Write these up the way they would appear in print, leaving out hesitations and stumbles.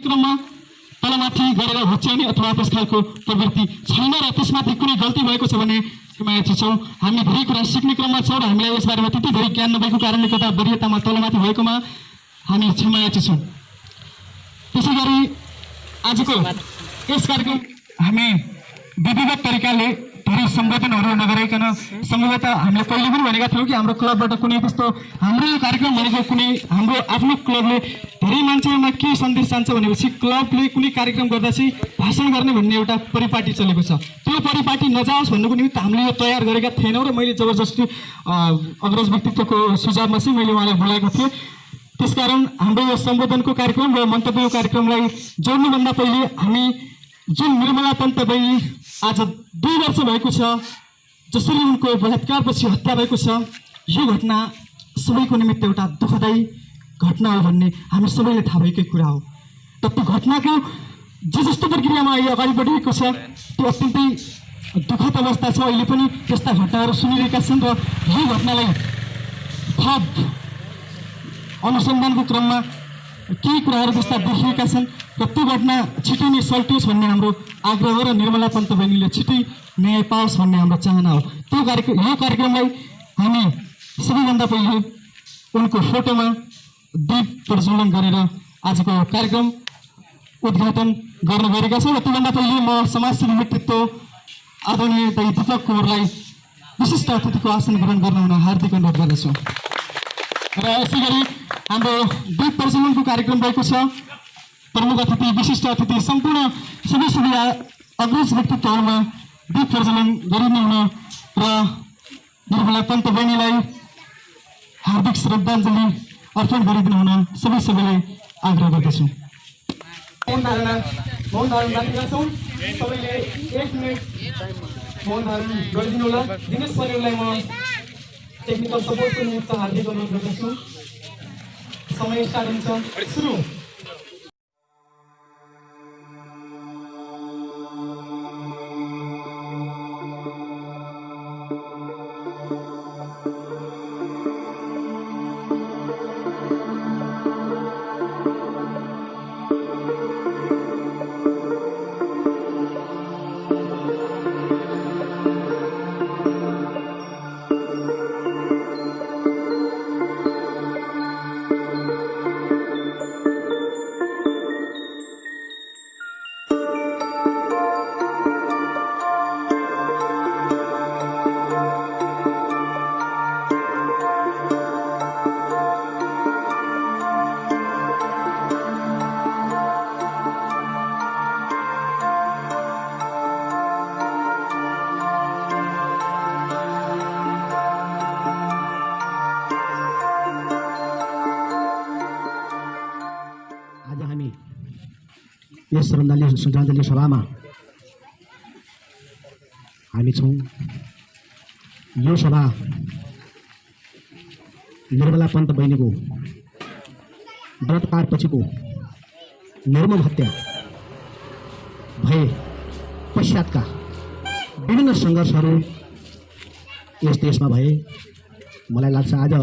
क्रममा तलमाथि गरेर हुच्याउने अथवा त्यस खालको प्रवृत्ति छैन र त्यसमाथि कुनै गल्ती भएको छ भने क्षमायाची छौँ। हामी धेरै कुरा सिक्ने क्रममा छौँ र हामीलाई यसबारेमा त्यति धेरै ज्ञान नभएको कारणले गर्दा वरियतामा तलमाथि भएकोमा हामी क्षमायाची छौँ। त्यसै गरी आजको यस कार्यक्रम हामी विधिवत तरिकाले धेरै सम्बोधनहरू नगराइकन सम्भवतः हामीले पहिले पनि भनेका थियौँ कि हाम्रो क्लबबाट कुनै त्यस्तो हाम्रो यो कार्यक्रम भनेको कुनै हाम्रो आफ्नो क्लबले धेरै मान्छेमा के सन्देश जान्छ भनेपछि क्लबले कुनै कार्यक्रम गर्दा चाहिँ भाषण गर्ने भन्ने एउटा परिपाटी चलेको छ। त्यो परिपाटी नजाओस् भन्नुको निमित्त हामीले यो तयार गरेका थिएनौँ र मैले जबरजस्ती अग्रज व्यक्तित्वको सुझावमा चाहिँ मैले उहाँलाई बोलाएको थिएँ। त्यसकारण हाम्रो यो सम्बोधनको कार्यक्रम र मन्तव्यको कार्यक्रमलाई जोड्नुभन्दा पहिले हामी जुन निर्मला पन्त बहिनी आज 2 वर्ष भएको छ जसरी उनको बलात्कारपछि हत्या भएको छ, यो घटना सबैको निमित्त एउटा दुःखदायी घटना हो भन्ने हामी सबैले थाहा भएकै कुरा हो। त त्यो घटनाको जे जस्तो प्रक्रियामा अहिले अगाडि बढिरहेको छ त्यो अत्यन्तै दुःखद अवस्था छ। अहिले पनि त्यस्ता घटनाहरू सुनिरहेका छन् र यो घटनालाई थप अनुसन्धानको क्रममा केही कुराहरू त्यस्ता देखिएका छन् र त्यो घटना छिटै नै सल्टियोस् भन्ने हाम्रो आग्रह हो र निर्मला पन्त बहिनीले छिटै न्याय पाओस् भन्ने हाम्रो चाहना हो। यो कार्यक्रमलाई हामी सबैभन्दा पहिले उनको फोटोमा दीप प्रज्वलन गरेर आजको कार्यक्रम उद्घाटन गर्न गएका छौँ र त्योभन्दा पहिले म समाजसेवी व्यक्तित्व आदरणीय दाइ दीपक कुँवरलाई विशिष्ट अतिथिको आसन ग्रहण गर्न हुन हार्दिक अनुरोध गर्दछु। र यसै गरी हाम्रो दीप प्रज्वलनको कार्यक्रम भएको छ। प्रमुख अतिथि, विशिष्ट अतिथि, सम्पूर्ण सबै अग्रज व्यक्तित्वहरूमा दीप प्रज्वलन गरिने हुन र निर्मला पन्त बहिनीलाई हार्दिक श्रद्धाञ्जली अर्पण गरिदिनु हुन सबैलाई आग्रह गर्दछु। मौन धारण राखेका छौँ। सबैले 1 मिनट मौन धारण गरिदिनु होला। दिनेश परिवारलाई म टेक्निकल सपोर्टको निमित्त हार्दिक अनुरोध गर्दछु। समय स्टार्ट हुन्छ, सुरु। यस श्रद्धाञ्जली सभामा हामी छौँ। यो सभा निर्मला पन्त बहिनीको बलात्कार पछिको निर्मम हत्या भए पश्चातका विभिन्न सङ्घर्षहरू यस देशमा भए। मलाई लाग्छ आज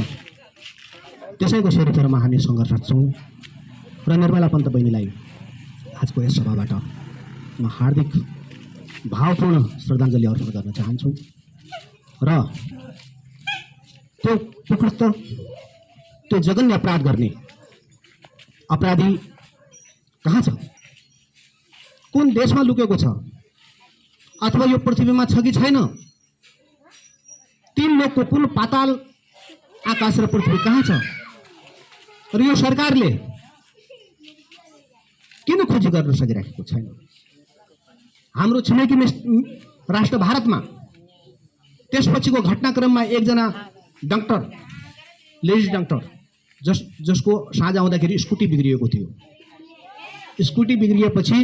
त्यसैको सेरोफेरोमा हामी सङ्घर्षरत छौँ र निर्मला पन्त बहिनीलाई आजको यस सभाबाट म हार्दिक भावपूर्ण श्रद्धाञ्जली अर्पण गर्न चाहन्छु। र त्यो कुकृत्य, त्यो जघन्य अपराध गर्ने अपराधी कहाँ छ? कुन देशमा लुकेको छ? अथवा यो पृथ्वीमा छ कि छैन? 3 लोकको कुल पाताल आकाश र पृथ्वी कहाँ छ? र यो सरकारले किन खोजी गर्न सकिरहेको छैन? हाम्रो छिमेकी राष्ट्र भारतमा त्यसपछिको घटनाक्रममा एकजना डाक्टर, लेडिज डाक्टर जसको साँझ आउँदाखेरि स्कुटी बिग्रिएको थियो। स्कुटी बिग्रिएपछि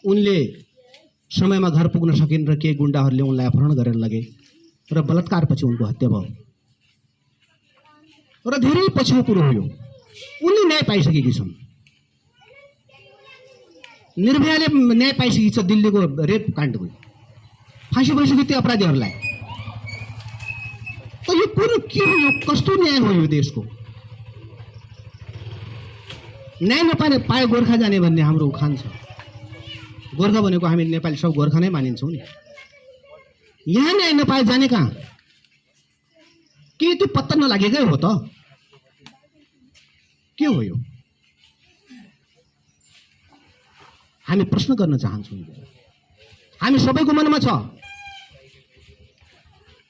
उनले समयमा घर पुग्न सकिन् र केही गुण्डाहरूले उनलाई अपहरण गरेर लगे र बलात्कारपछि उनको हत्या भयो। र धेरै पछिको कुरो हो यो। उनले न्याय पाइसकेकी छन्। निर्भयाले न्याय पाइसकेकी छ। दिल्लीको रेप काण्डको फाँसी भइसक्यो त्यो अपराधीहरूलाई। त यो कुरो के हो? यो कस्तो न्याय हो यो देशको? न्याय नपाए पाए गोर्खा जाने भन्ने हाम्रो उखान छ। गोर्खा भनेको हामी नेपाली सब गोर्खा नै मानिन्छौँ नि। यहाँ न्याय नपाए जाने कहाँ? के त्यो पत्ता नलागेकै हो त? के हो यो? हामी प्रश्न गर्न चाहन्छौँ। हामी सबैको मनमा छ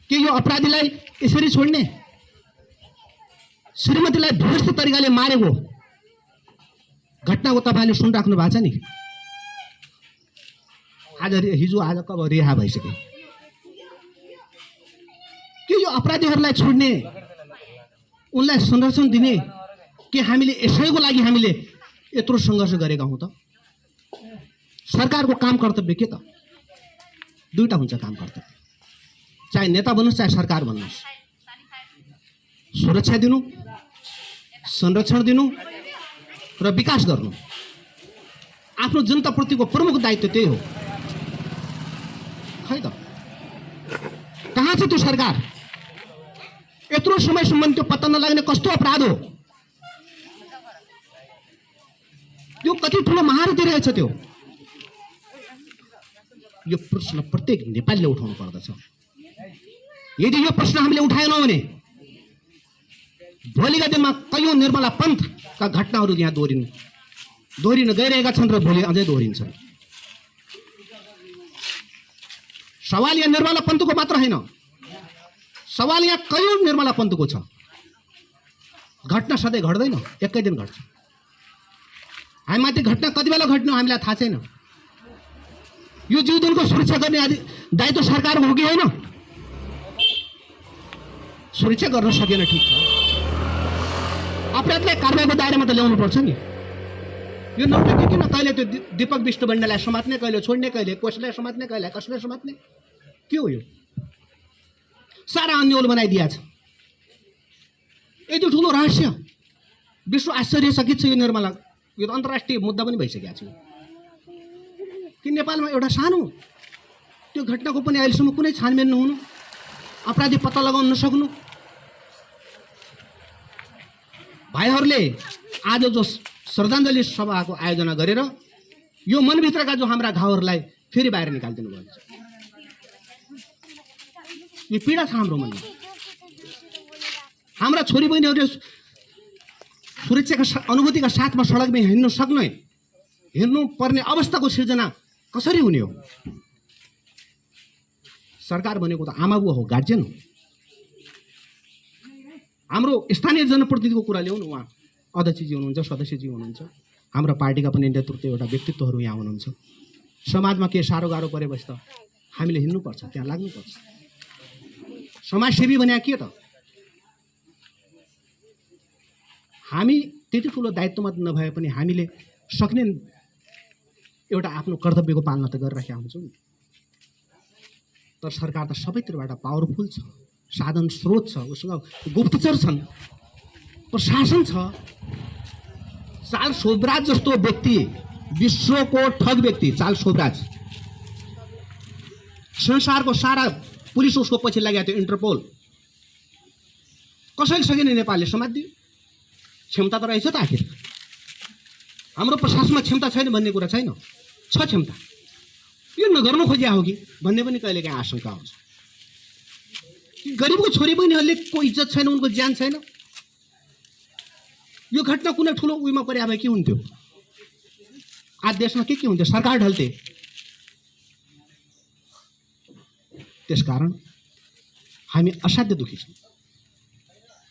के यो अपराधीलाई यसरी छोड्ने, श्रीमतीलाई व्यवस्थित तरिकाले मारेको घटनाको तपाईँले सुनिराख्नु भएको छ नि। हिजो आज कब रिहा भइसक्यो। के यो अपराधीहरूलाई छोड्ने, उनलाई संरक्षण दिने के हामीले यसैको लागि हामीले यत्रो सङ्घर्ष गरेका हौँ त? सरकारको काम कर्तव्य के त? दुईटा हुन्छ काम कर्तव्य, चाहे नेता भन्नुहोस् चाहे सरकार भन्नुहोस्। सुरक्षा दिनु, संरक्षण दिनु र विकास गर्नु आफ्नो जनताप्रतिको प्रमुख दायित्व त्यही हो। खै त कहाँ छ त्यो सरकार? यत्रो समयसम्म त्यो पत्ता नलाग्ने कस्तो अपराध हो? त्यो कति ठुलो महारथी रहेछ त्यो? यो प्रश्न प्रत्येक नेपालीले उठाउनु पर्दछ। यदि यो प्रश्न हामीले उठाएनौँ भने भोलिका दिनमा कयौं निर्मला पन्थका घटनाहरू यहाँ दोहोरिन गइरहेका छन् र भोलि अझै दोहोरिन्छन्। सवाल यहाँ निर्मला पन्थको मात्र होइन, सवाल यहाँ कयौं निर्मला पन्थको छ। घटना सधैँ घट्दैन, एकै दिन घट्छ। हामीमाथि घटना कति बेला घट्नु हामीलाई थाहा छैन। यो जीवनको सुरक्षा गर्ने दायित्व सरकारको हो कि होइन? सुरक्षा गर्न सकेन ठिक छ, अपराधलाई कारबाहीको दायरामा त ल्याउनु पर्छ नि। यो नौटंकी किन? कहिले त्यो दीपक विष्णु बन्नेलाई समात्ने, कहिले छोड्ने, कहिले कसलाई समात्ने, कहिले कसलाई समात्ने, के हो यो? सारा अन्यल बनाइदिया छ। यति ठुलो रहस्य विश्व आश्चर्यचकित छ यो निर्मला। यो त अन्तर्राष्ट्रिय मुद्दा पनि भइसकेको छ कि नेपालमा एउटा सानो त्यो घटनाको पनि अहिलेसम्म कुनै छानबिन नहुनु, अपराधी पत्ता लगाउन नसक्नु। भाइहरूले आज जो श्रद्धाञ्जली सभाको आयोजना गरेर यो मनभित्रका जो हाम्रा घाउहरूलाई फेरि बाहिर निकालिदिनु भएको छ। यो पीडा छ हाम्रो मनमा। हाम्रा छोरी बहिनीहरूले सुरक्षाका अनुभूतिका साथमा सडकमा हिँड्नु पर्ने अवस्थाको सिर्जना कसरी हुने हो? सरकार भनेको त आमा बुवा हो, गार्जियन हो। हाम्रो स्थानीय जनप्रतिनिधिको कुरा ल्याउनु, उहाँ अध्यक्षजी हुनुहुन्छ, सदस्यजी हुनुहुन्छ, हाम्रो पार्टीका पनि नेतृत्व एउटा व्यक्तित्वहरू यहाँ हुनुहुन्छ। समाजमा के साह्रो गाह्रो परेपछि त हामीले हिँड्नुपर्छ, त्यहाँ लाग्नुपर्छ। समाजसेवी भने के त? हामी त्यति ठुलो दायित्वमा नभए पनि हामीले सक्ने एउटा आफ्नो कर्तव्यको पालना त गरिराखेका हुन्छौँ नि। तर सरकार त सबैतिरबाट पावरफुल छ, साधन स्रोत छ, उसँग गुप्तचर छन्, प्रशासन छ। चार्ल्स शोभराज जस्तो व्यक्ति, विश्वको ठग व्यक्ति चार्ल्स शोभराज, संसारको सारा पुलिस उसको पछि लागेको थियो, इन्टरपोल। कसैले सकेन नेपालले समात्दियो। क्षमता त रहेछ त आखिर। हाम्रो प्रशासनमा क्षमता छैन भन्ने कुरा छैन, छ क्षमता। यो नगर्नु खोजिया हो कि भन्ने पनि कहिले काहीँ आशंका हुन्छ। गरिबको छोरी बहिनीहरूले को इज्जत छैन, उनको ज्यान छैन। यो घटना कुनै ठुलो उयोमा परे भए के हुन्थ्यो? आज देशमा के हुन्थ्यो? सरकार ढल्थे। त्यसकारण हामी असाध्य दुखी छौँ।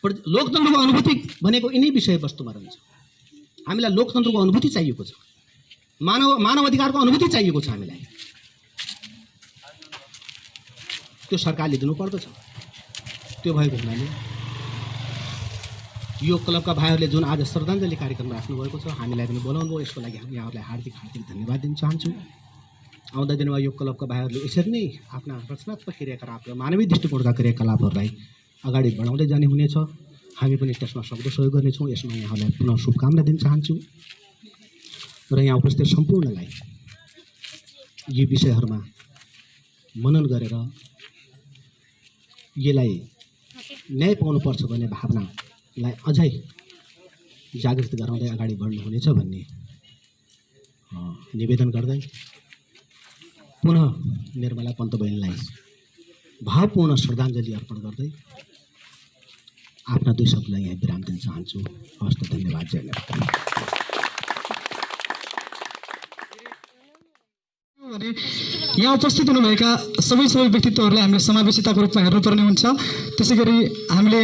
लोकतन्त्रको अनुभूति भनेको यिनै विषयवस्तुमा रहन्छ। हामीलाई लोकतन्त्रको अनुभूति चाहिएको छ, मानव अधिकारको अनुभूति चाहिएको छ हामीलाई। त्यो सरकारले दिनुपर्दछ। त्यो भएको हुनाले यो क्लबका भाइहरूले जुन आज श्रद्धाञ्जली कार्यक्रम राख्नुभएको छ, हामीलाई पनि बोलाउनु भयो, यसको लागि हामी यहाँहरूलाई हार्दिक हार्दिक धन्यवाद दिन चाहन्छौँ। आउँदा दिनमा यो क्लबका भाइहरूले यसरी नै आफ्ना रचनात्मक क्रियाकलाप र मानवीय दृष्टिकोणका क्रियाकलापहरूलाई अगाडि बढाउँदै जाने हुनेछ। हामी पनि त्यसमा सक्दो सहयोग गर्नेछौँ। यसमा यहाँहरूलाई पुनः शुभकामना दिन चाहन्छु र यहाँ उपस्थित सम्पूर्णलाई यी विषयहरूमा मनन गरेर यसलाई न्याय पाउनुपर्छ भन्ने भावनालाई अझै जागृत गराउँदै अगाडि बढ्नुहुनेछ भन्ने निवेदन गर्दै पुनः निर्मला पन्त बहिनीलाई भावपूर्ण श्रद्धाञ्जली अर्पण गर्दै आफ्ना 2 शब्दलाई यहाँ विराम दिन चाहन्छु। हस्त धन्यवाद। जय नेपाल। यहाँ उपस्थित हुनुभएका सबै व्यक्तित्वहरूलाई हामीले समावेशिताको रूपमा हेर्नुपर्ने हुन्छ। त्यसै गरी हामीले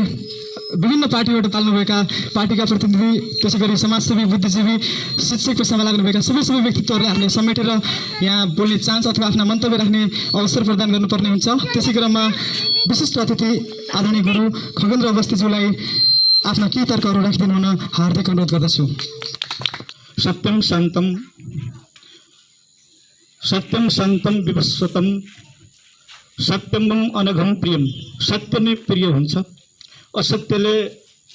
विभिन्न पार्टीबाट ताल्नुभएका पार्टीका प्रतिनिधि, त्यसै गरी समाजसेवी, बुद्धिजीवी, शिक्षक पेसामा लाग्नुभएका सबै व्यक्तित्वहरूलाई हामीले समेटेर यहाँ बोल्ने चान्स अथवा आफ्ना मन्तव्य राख्ने अवसर प्रदान गर्नुपर्ने हुन्छ। त्यसै क्रममा विशिष्ट अतिथि आदरणीय गुरु खगेन्द्र अवस्थीज्यूलाई आफ्ना केही तर्कहरू राखिदिनु हुन हार्दिक अनुरोध गर्दछु। सत्यम शान्तं विवस्वतम सत्यमम अनघम प्रियम। सत्य नै प्रिय हुन्छ। असत्यले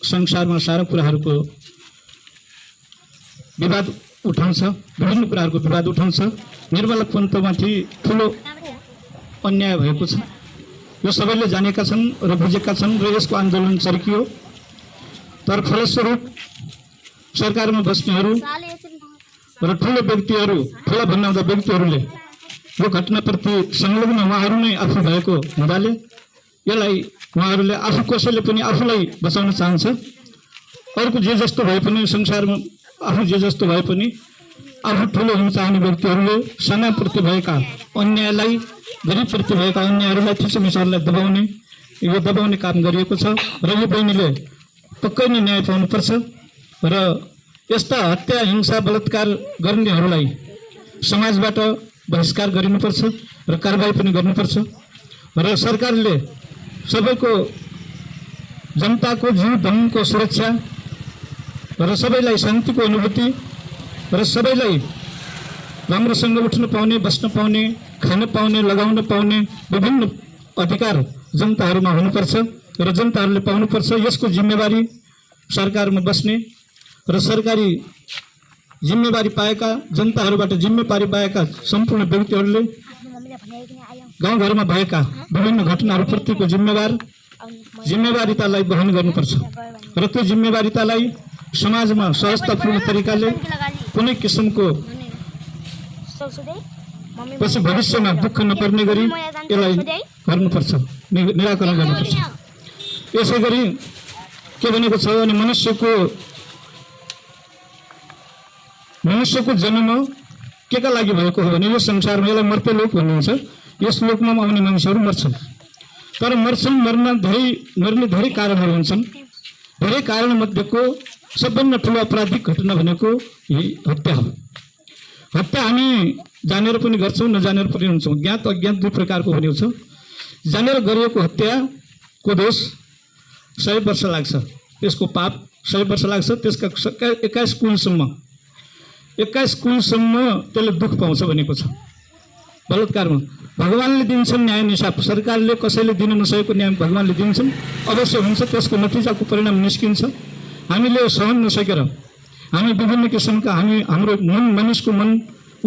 संसारमा सारा कुराहरूको विवाद उठाउँछ, विभिन्न कुराहरूको विवाद उठाउँछ। निर्मला पन्तमाथि ठुलो अन्याय भएको छ, यो सबैले जानेका छन् र बुझेका छन् र यसको आन्दोलन चर्कियो। तर फलस्वरूप सरकारमा बस्नेहरू र ठुलो व्यक्तिहरू, ठुला भन्नाउँदा व्यक्तिहरूले यो घटनाप्रति संलग्न उहाँहरू नै आफू भएको हुँदाले यसलाई उहाँहरूले आफू कसैले पनि आफूलाई बचाउन चाहन्छ। अर्को जे जस्तो भए पनि संसारमा आफू जे जस्तो भए पनि आफू ठुलो हुन चाहने व्यक्तिहरूले सानाप्रति भएका अन्यायलाई, गरिबप्रति भएका अन्यायहरूलाई, थिचोमिचोहरूलाई दबाउने काम गरिएको छ र यो बहिनीले पक्कै नै न्याय पाउनुपर्छ र यस्ता हत्या, हिंसा, बलात्कार गर्नेहरूलाई समाजबाट बहिष्कार गरिनुपर्छ र कारबाही पनि गर्नुपर्छ र सरकारले सबैको जनताको जीव धनको सुरक्षा र सबैलाई शान्तिको अनुभूति र सबैलाई राम्रोसँग उठ्न पाउने, बस्न पाउने, खान पाउने, लगाउन पाउने विभिन्न अधिकार जनताहरूमा हुनुपर्छ र जनताहरूले पाउनुपर्छ। यसको जिम्मेवारी सरकारमा बस्ने र सरकारी जिम्मेवारी पाएका, जनताहरूबाट जिम्मेवारी पाएका सम्पूर्ण व्यक्तिहरूले गाउँघरमा भएका विभिन्न घटनाहरूप्रतिको जिम्मेवारीतालाई वहन गर्नुपर्छ र त्यो जिम्मेवारीतालाई समाजमा सहजतापूर्ण तरिकाले कुनै किसिमको पछि भविष्यमा दुःख नपर्ने गरी यसलाई गर्नुपर्छ, निराकरण गर्नुपर्छ। यसै गरी के भनेको छ भने मनुष्यको जन्म के का लागि भएको हो भने यो संसारमा यसलाई मर्ते लोक भन्नुहुन्छ। यस लोकमा आउने मानिसहरू मर्छन्, तर मर्ने धेरै कारणहरू हुन्छन्। धेरै कारणमध्येको सबभन्दा ठुलो आपराधिक घटना भनेको हत्या हो। हत्या हामी जानेर पनि गर्छौँ, नजानेर पनि हुन्छौँ। ज्ञात अज्ञात 2 प्रकारको भनेको छ। जानेर गरिएको हत्याको दोष 100 वर्ष लाग्छ, त्यसको पाप 100 वर्ष लाग्छ। त्यसका 21 कुलसम्म त्यसले दुःख पाउँछ भनेको छ। बलात्कारमा भगवानले दिन्छन् न्याय निसाफ, सरकारले कसैले दिन नसकेको न्याय भगवानले दिन्छन्, अवश्य हुन्छ। त्यसको नतिजाको परिणाम निस्किन्छ। हामीले सहन नसकेर हामी विभिन्न किसिमका हाम्रो मानिसको मन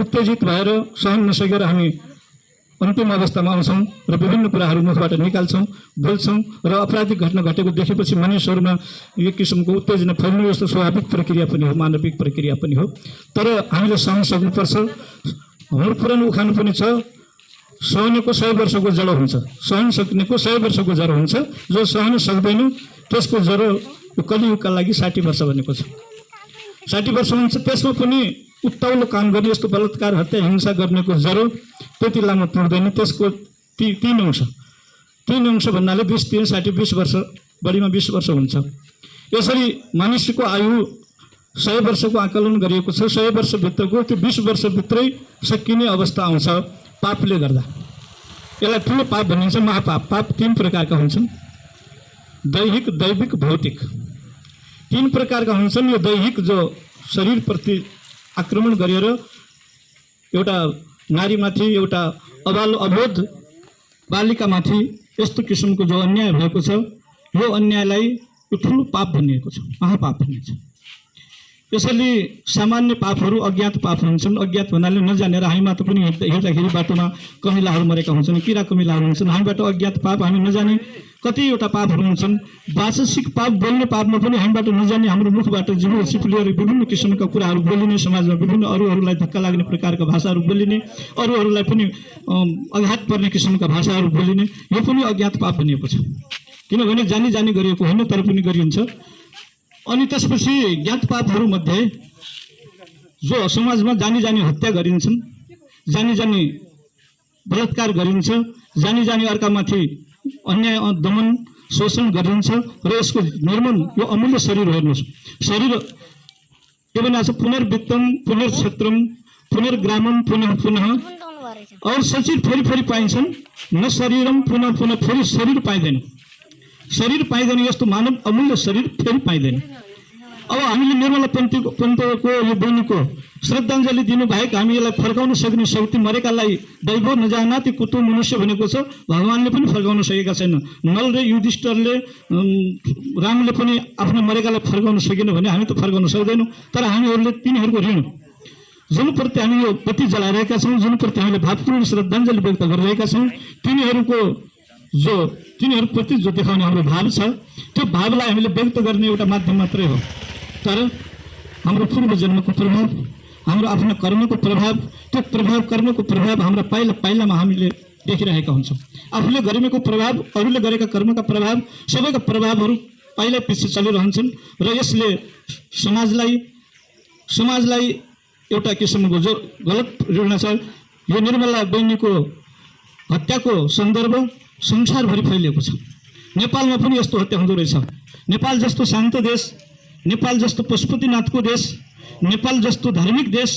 उत्तेजित भएर सहन नसकेर हामी अन्तिम अवस्थामा आउँछौँ र विभिन्न कुराहरू मुखबाट निकाल्छौँ, बोल्छौँ र आपराधिक घटना घटेको देखेपछि मानिसहरूमा एक किसिमको उत्तेजना फैल्नु यस्तो स्वाभाविक प्रक्रिया पनि हो, मानविक प्रक्रिया पनि हो। तर हामीले सहन सक्नुपर्छ। हाम्रो पुरानो उखान पनि छ, सहनेको 100 वर्षको जरो हुन्छ, सहन सक्नेको 100 वर्षको जरो हुन्छ। जो सहन सक्दैन त्यसको जरो कलियुगका लागि 60 वर्ष भनेको छ। 60 वर्ष हुन्छ। त्यसमा पनि उत्ताउलो काम गर्ने, यस्तो बलात्कार, हत्या, हिंसा गर्नेको जरो त्यति लामो पुग्दैन। त्यसको 3 अंश भन्नाले 20, 30, 60, 20 वर्ष, बढीमा 20 वर्ष हुन्छ। यसरी मानिसको आयु 100 वर्षको आकलन गरिएको छ। 100 वर्षभित्रको त्यो 20 वर्षभित्रै सकिने अवस्था आउँछ पापले गर्दा। यसलाई ठुलो पाप भनिन्छ, महापाप। पाप 3 प्रकारका हुन्छन्, दैहिक, दैविक, भौतिक। 3 प्रकारका हुन्छन्। यो दैहिक जो शरीरप्रति आक्रमण गरेर एउटा नारीमाथि, एउटा अबोध बालिकामाथि यस्तो किसिमको जो अन्याय भएको छ, यो अन्यायलाई यो ठुलो पाप भनिएको छ, महापाप भनिन्छ। यसैले सामान्य पापहरू अज्ञात पाप हुन्छन्। अज्ञात भन्नाले नजानेर हामी मात्र पनि हिँड्दाखेरि बाटोमा कमिलाहरू मरेका हुन्छन्, किरा कमिलाहरू हुन्छन्। हामीबाट अज्ञात पाप, हामी नजाने कतिवटा पापहरू हुन्छन्। वाचसिक पाप, बोल्ने पापमा पनि हामीबाट नजाने हाम्रो मुखबाट जिब्रो चिप्लिएर विभिन्न किसिमका कुराहरू बोलिने, समाजमा विभिन्न अरूहरूलाई धक्का लाग्ने प्रकारका भाषाहरू बोलिने, अरूहरूलाई पनि आघात पर्ने किसिमका भाषाहरू बोलिने, यो पनि अज्ञात पाप भनिएको छ। किनभने जानी जानी गरिएको होइन तर पनि गरिन्छ। अनि त्यसपछि ज्ञात पापहरूमध्ये जो समाजमा जानी जानी हत्या गरिन्छन्, जानी जानी बलात्कार गरिन्छ, जानी जानी अर्कामाथि अन्याय दमन शोषण गरिन्छ र यसको निर्मम यो अमूल्य शरीर हेर्नुहोस्। शरीर के भनिएको छ? पुनर्वित्तम पुनर्क्षेत्रम पुनर्ग्रामम पुनः पुनः और सचिर फेरि फेरि पाइन्छन्, न शरीरम पुनः पुनः, फेरि शरीर पाइँदैन। शरीर पाइँदैन, यस्तो मानव अमूल्य शरीर फेरि पाइँदैन। अब हामीले निर्मला पन्तको यो बहिनीको श्रद्धाञ्जली दिनु बाहेक हामी यसलाई फर्काउन सक्ने शक्ति, मरेकालाई दैव नजानाति कुतो मनुष्य भनेको छ, भगवानले पनि फर्काउन सकेका छैन। नल र युधिष्ठिरले रामले पनि आफ्नो मरेकालाई फर्काउन सकेन भने हामी त फर्काउन सक्दैनौँ। तर हामीहरूले तिनीहरूको ऋण जुनप्रति हामी यो बत्ती जलाइरहेका छौँ, जुनप्रति हामीले भावपूर्ण श्रद्धाञ्जली व्यक्त गरिरहेका छौँ, तिनीहरूप्रति जो देखाउने हाम्रो भाव छ, त्यो भावलाई हामीले व्यक्त गर्ने एउटा माध्यम मात्रै हो। तर हाम्रो पूर्व जन्मको प्रभाव, हाम्रो आफ्नो कर्मको प्रभाव, त्यो प्रभाव कर्मको प्रभाव हाम्रा पाइला पाइलामा हामीले देखिरहेका हुन्छौँ। आफूले गरेको प्रभाव, अरूले गरेका कर्मका प्रभाव, सबैका प्रभावहरू पाइला पछि चलिरहन्छन् र यसले समाजलाई एउटा किसिमको जो गलत प्रेरणा छ। यो निर्मला बहिनीको हत्याको सन्दर्भ संसारभरि फैलिएको छ। नेपालमा पनि यस्तो हत्या हुँदो रहेछ। नेपाल जस्तो शान्त देश, नेपाल जस्तो पशुपतिनाथको देश, नेपाल जस्तो धार्मिक देश,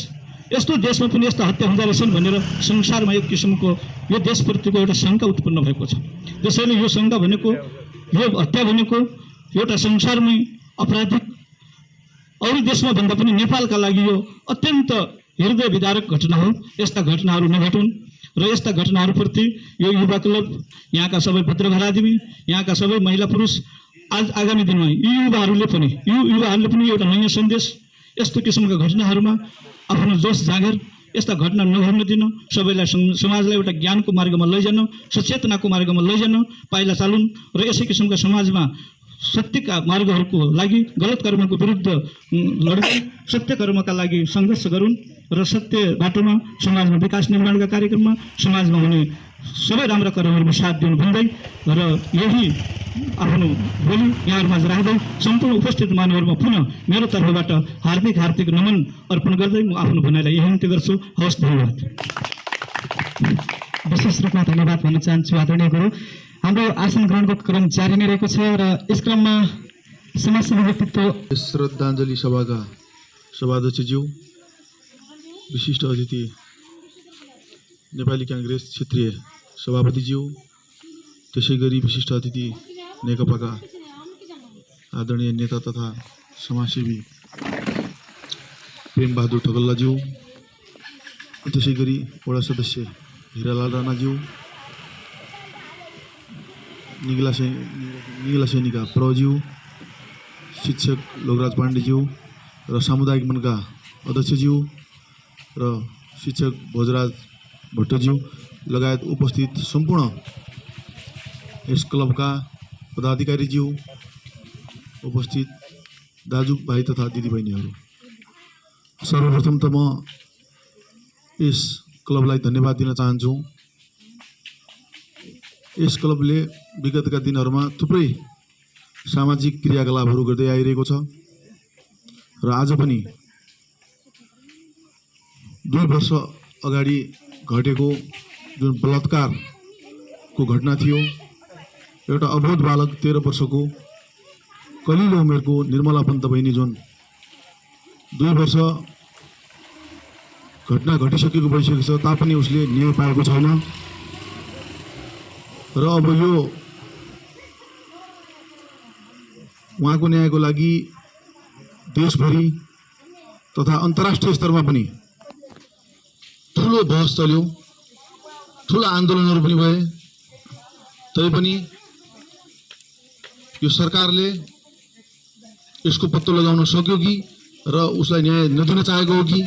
यस्तो देशमा पनि यस्तो हत्या हुँदो रहेछन् भनेर संसारमा एक किसिमको यो देशप्रतिको एउटा शङ्का उत्पन्न भएको छ। त्यसैले यो शङ्का भनेको, यो हत्या भनेको एउटा संसारमै आपराधिक, अरू देशमा भन्दा पनि नेपालका लागि यो अत्यन्त हृदय विदारक घटना हो। यस्ता घटनाहरू नघटुन् र यस्ता घटनाहरूप्रति यो युवा क्लब, यहाँका सबै भद्रभरादेवी, यहाँका सबै महिला पुरुष, आज आगामी दिनमा यी युवाहरूले पनि एउटा नयाँ सन्देश, यस्तो किसिमका घटनाहरूमा आफ्नो जोस जाँगर, यस्ता घटना नघट्न दिन, सबैलाई समाजलाई एउटा ज्ञानको मार्गमा लैजान, सचेतनाको मार्गमा लैजान पाइला चालुन् र यसै किसिमका समाजमा सत्यका मार्गहरूको लागि, गलत कर्मको विरुद्ध लड्दै सत्य कर्मका लागि सङ्घर्ष गरून् र सत्य बाटोमा समाजमा विकास निर्माणका कार्यक्रममा समाजमा हुने सबै राम्रा कर्महरूमा साथ दिनु भन्दै र यही आफ्नो बोली यहाँहरूमा राख्दै सम्पूर्ण उपस्थित मानवहरूमा पुनः मेरो तर्फबाट हार्दिक नमन अर्पण गर्दै म आफ्नो भनाइलाई यही अन्त्य गर्छु। हवस्, धन्यवाद। विशेष रूपमा धन्यवाद भन्न चाहन्छु आदरणीय गुरु। हाम्रो आसन ग्रहणको क्रम जारी नै रहेको छ र यस क्रममा समाजसेवी व्यक्तित्व श्रद्धाञ्जली सभाका सभाध्यक्षज्यू, विशिष्ट अतिथि नेपाली काङ्ग्रेस क्षेत्रीय सभापतिज्यू, त्यसै गरी विशिष्ट अतिथि नेकपाका आदरणीय नेता तथा समाजसेवी प्रेमबहादुर ठगल्लाज्यू, त्यसै गरी वडा सदस्य हिरालाल राणाज्यू, निगिला सैनिका प्रज्यू, शिक्षक लोकराज पाण्डेज्यू र सामुदायिक मनका अध्यक्षज्यू र शिक्षक भोजराज भट्टज्यू लगायत उपस्थित सम्पूर्ण यस क्लबका पदाधिकारीज्यू, उपस्थित दाजुभाइ तथा दिदीबहिनीहरू, सर्वप्रथम त म यस क्लबलाई धन्यवाद दिन चाहन्छु। यस क्लबले विगतका दिनहरूमा थुप्रै सामाजिक क्रियाकलापहरू गर्दै आइरहेको छ र आज पनि 2 वर्ष अगाडि घटेको जुन बलात्कारको घटना थियो, एउटा अबोध बालक 13 वर्षको कलिलो उमेरको निर्मला पन्त बहिनी जुन 2 वर्ष घटना घटिसकेको भइसकेको छ तापनि उसले न्याय पाएको छैन र अब यो उहाँको न्यायको लागि देशभरि तथा अन्तर्राष्ट्रिय स्तरमा पनि ठुलो बहस चल्यो, ठुला आन्दोलनहरू पनि भए। तैपनि यो सरकारले यसको पत्तो लगाउन सक्यो कि र उसलाई न्याय नदिन चाहेको हो कि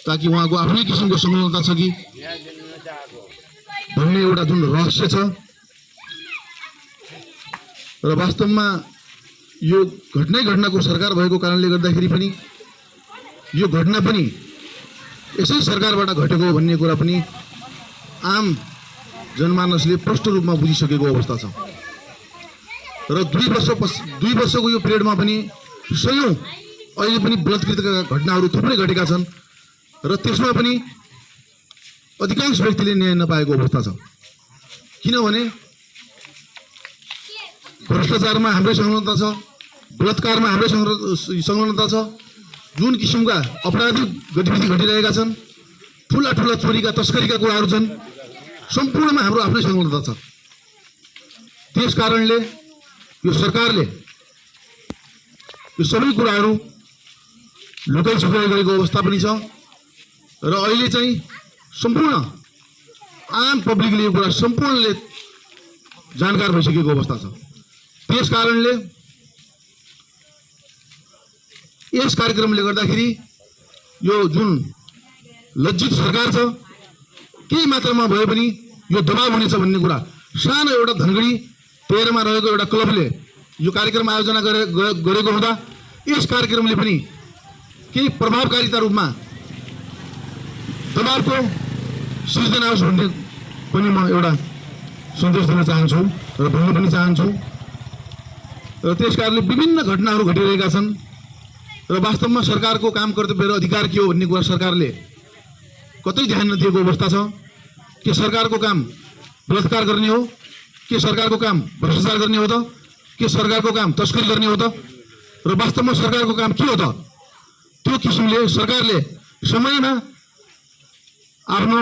ताकि उहाँको आफ्नै किसिमको संलग्नता छ कि भन्ने एउटा जुन रहस्य छ र वास्तवमा यो घटनाको सरकार भएको कारणले गर्दाखेरि पनि यो घटना पनि यसै सरकारबाट घटेको हो भन्ने कुरा पनि आम जनमानसले प्रष्ट रूपमा बुझिसकेको अवस्था छ र 2 वर्षको यो पिरियडमा पनि सयौं अहिले पनि बलात्कृतका घटनाहरू थुप्रै घटेका छन् र त्यसमा पनि अधिकांश व्यक्तिले न्याय नपाएको अवस्था छ किनभने भ्रष्टाचारमा हाम्रै संलग्नता छ बलात्कारमा हाम्रै संलग्नता छ जुन किसिमका अपराधिक गतिविधि घटिरहेका छन् ठुला चोरीका तस्करीका कुराहरू छन् सम्पूर्णमा हाम्रो आफ्नै संलग्नता छ त्यस कारणले यो सरकारले यो सबै कुराहरू लुकाइ छुपाइ गरेको अवस्था पनि छ र अहिले चाहिँ सम्पूर्ण आम पब्लिकले यो कुरा सम्पूर्णले जानकार भइसकेको अवस्था छ त्यस कारणले यस कार्यक्रमले गर्दाखेरि यो जुन लज्जित सरकार छ केही मात्रामा भए पनि यो दबाव हुनेछ भन्ने कुरा सानो एउटा धनगढी 13 मा रहेको एउटा क्लबले यो कार्यक्रम आयोजना गरेको हुँदा यस कार्यक्रमले पनि केही प्रभावकारिता रूपमा दबावको सृजना होस् भन्ने पनि म एउटा सन्देश दिन चाहन्छु र भन्न पनि चाहन्छु र त्यस कारणले विभिन्न घटनाहरू घटिरहेका छन् र वास्तवमा सरकारको काम कर्तव्य र अधिकार के हो भन्ने कुरा सरकारले कतै ध्यान नदिएको अवस्था छ के सरकारको काम बलात्कार गर्ने हो के सरकारको काम भ्रष्टाचार गर्ने हो त के सरकारको काम तस्करी गर्ने हो त र वास्तवमा सरकारको काम के हो त त्यो किसिमले सरकारले समयमा आफ्नो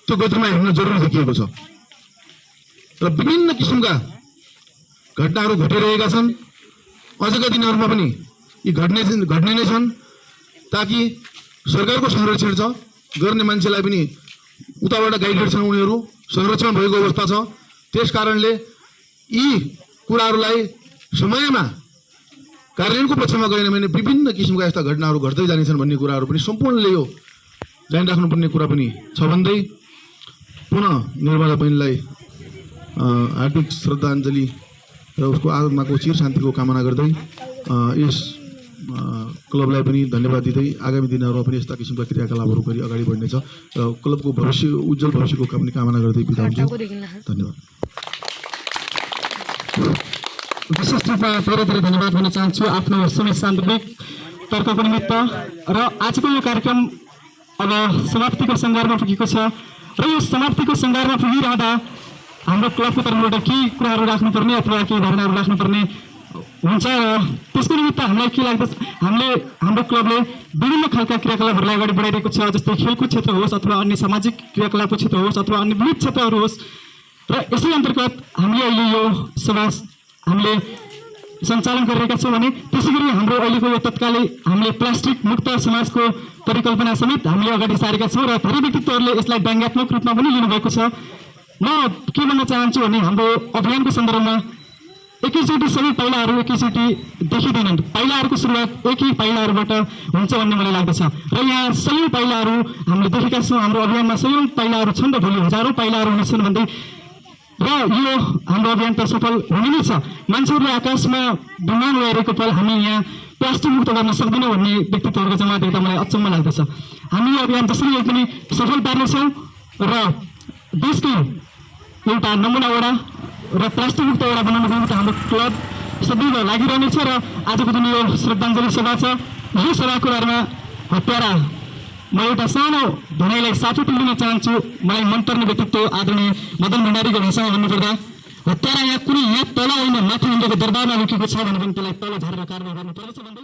त्यो गतिमा हिँड्न जरुरी देखिएको छ र विभिन्न किसिमका घटनाहरू घटिरहेका छन् अझका दिनहरूमा पनि यी घट्ने नै छन् ताकि सरकारको संरक्षण छ गर्ने मान्छेलाई पनि उताबाट गाइडेड छन् उनीहरू संरक्षण भएको अवस्था छ त्यस कारणले यी कुराहरूलाई समयमा कार्यान्वयनको पक्षमा गएन भने विभिन्न किसिमका यस्ता घटनाहरू घट्दै जानेछन् भन्ने कुराहरू पनि सम्पूर्णले यो जानिराख्नुपर्ने कुरा पनि छ भन्दै पुनः निर्मला बहिनीलाई हार्दिक श्रद्धाञ्जली र उसको आत्माको चिर शान्तिको कामना गर्दै यस क्लबलाई पनि धन्यवाद दिँदै आगामी दिनहरूमा पनि यस्ता किसिमका क्रियाकलापहरू गरी अगाडि बढ्नेछ र क्लबको भविष्य उज्जवल भविष्यको पनि कामना गर्दै बिदा हुन्छु धन्यवाद विशेष रूपमा धेरै धन्यवाद भन्न चाहन्छु आफ्नो समय सान्दर्भिक तर्कको निमित्त र आजको यो कार्यक्रम अब समाप्तिको सङ्घारमा पुगेको छ र यो समाप्तिको सङ्घारमा पुगिरहँदा हाम्रो क्लबको तर्फबाट केही कुराहरू राख्नुपर्ने अथवा केही धारणाहरू राख्नुपर्ने हुन्छ र त्यसको निमित्त हामीलाई के लाग्दछ हाम्रो क्लबले विभिन्न खालका क्रियाकलापहरूलाई अगाडि बढाइरहेको छ जस्तै खेलकुद क्षेत्र होस् अथवा अन्य सामाजिक क्रियाकलापको क्षेत्र होस् अथवा अन्य विविध क्षेत्रहरू होस् र यसै अन्तर्गत हामीले अहिले यो सभा हामीले सञ्चालन गरिरहेका छौँ भने त्यसै गरी हाम्रो अहिलेको यो तत्कालै हामीले प्लास्टिक मुक्त समाजको परिकल्पना समेत हामीले अगाडि सारेका छौँ र धेरै व्यक्तित्वहरूले यसलाई व्यङ्ग्यात्मक रूपमा पनि लिनुभएको छ म के भन्न चाहन्छु भने हाम्रो अभियानको सन्दर्भमा एकैचोटि सबै पाइलाहरू एकैचोटि देखिँदैनन् पाइलाहरूको सुरुवात एकै पाइलाहरूबाट हुन्छ भन्ने मलाई लाग्दछ र यहाँ सयौं पाइलाहरू हामीले देखेका छौँ हाम्रो अभियानमा सयौं पाइलाहरू छन् र भोलि हजारौं पाइलाहरू हुनेछन् भन्दै र यो हाम्रो अभियान त सफल हुने नै छ मान्छेहरूले आकाशमा विमान उडाइरहेको पल हामी यहाँ प्लास्टिक मुक्त गर्न सक्दैनौँ भन्ने व्यक्तित्वहरूको जम्मा देख्दा मलाई अचम्म लाग्दछ हामी यो अभियान जसरी पनि सफल पार्नेछौँ र देशकै एउटा नमुना वडा र प्लास्टिक मुक्त वडा बनाउनको निम्ति हाम्रो क्लब सदैव लागिरहनेछ र आजको जुन यो श्रद्धाञ्जली सभा छ यो सभाको बारेमा हत्यारा म एउटा सानो भनाइलाई साथोटी लिन चाहन्छु मलाई मनपर्ने व्यक्तित्व आदरणीय मदन भण्डारीको भाषामा भन्नुपर्दा हत्यारा यहाँ कुनै यहाँ तल होइन माथि इन्डियाको दरबारमा लुकेको छ भने पनि त्यसलाई तल झरेर कारवाही गर्नुपर्दछ भन्दै